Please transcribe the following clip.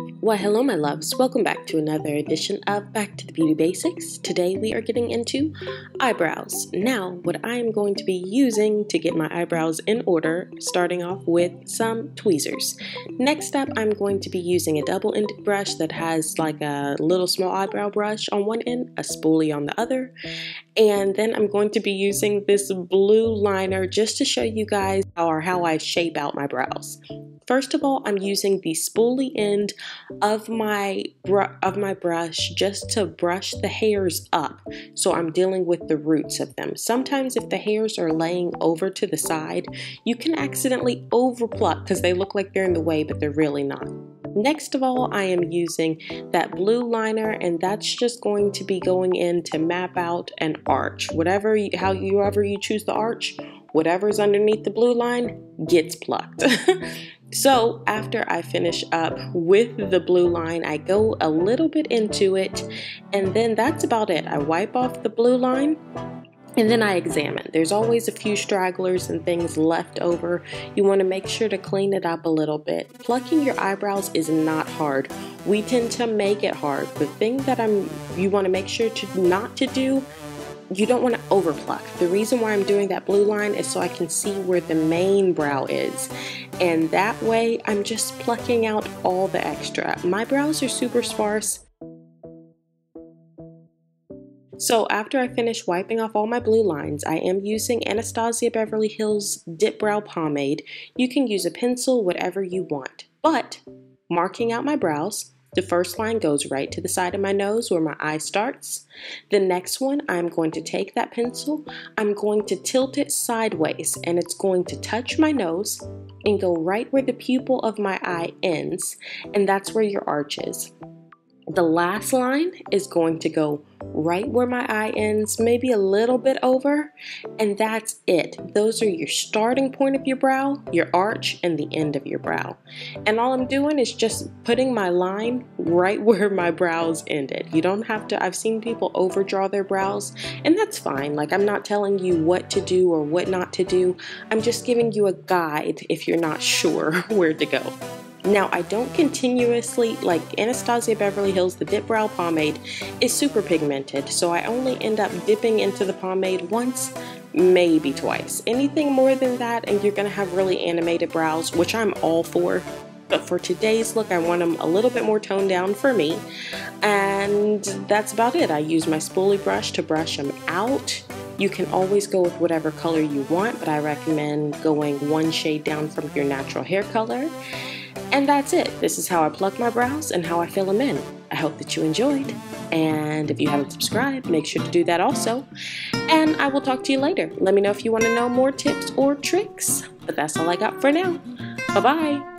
Well, hello my loves, welcome back to another edition of Back to the Beauty Basics. Today we are getting into eyebrows. Now, what I am going to be using to get my eyebrows in order, starting off with some tweezers. Next up, I'm going to be using a double-ended brush that has like a little small eyebrow brush on one end, a spoolie on the other. And then I'm going to be using this blue liner just to show you guys how I shape out my brows. First of all, I'm using the spoolie end of my brush just to brush the hairs up. So I'm dealing with the roots of them. Sometimes if the hairs are laying over to the side, you can accidentally overpluck because they look like they're in the way, but they're really not. Next of all, I am using that blue liner, and that's just going to be going in to map out an arch. However you choose the arch, whatever's underneath the blue line gets plucked. So after I finish up with the blue line, I go a little bit into it, and then that's about it. I wipe off the blue line, and then I examine. There's always a few stragglers and things left over. You want to make sure to clean it up a little bit. Plucking your eyebrows is not hard. We tend to make it hard. The thing that you want to make sure not to do, you don't want to overpluck. The reason why I'm doing that blue line is so I can see where the main brow is. And that way, I'm just plucking out all the extra. My brows are super sparse. So after I finish wiping off all my blue lines, I am using Anastasia Beverly Hills Dip Brow Pomade. You can use a pencil, whatever you want. But marking out my brows, the first line goes right to the side of my nose where my eye starts. The next one, I'm going to take that pencil, I'm going to tilt it sideways, and it's going to touch my nose and go right where the pupil of my eye ends, and that's where your arch is. The last line is going to go right where my eye ends, maybe a little bit over, and that's it. Those are your starting point of your brow, your arch, and the end of your brow. And all I'm doing is just putting my line right where my brows ended. You don't have to, I've seen people overdraw their brows, and that's fine. Like, I'm not telling you what to do or what not to do. I'm just giving you a guide if you're not sure where to go. Now, I don't continuously, like Anastasia Beverly Hills, the Dip Brow Pomade is super pigmented, so I only end up dipping into the pomade once, maybe twice. Anything more than that, and you're going to have really animated brows, which I'm all for. But for today's look, I want them a little bit more toned down for me. And that's about it. I use my spoolie brush to brush them out. You can always go with whatever color you want, but I recommend going one shade down from your natural hair color. And that's it. This is how I pluck my brows and how I fill them in. I hope that you enjoyed. And if you haven't subscribed, make sure to do that also. And I will talk to you later. Let me know if you want to know more tips or tricks. But that's all I got for now. Bye-bye.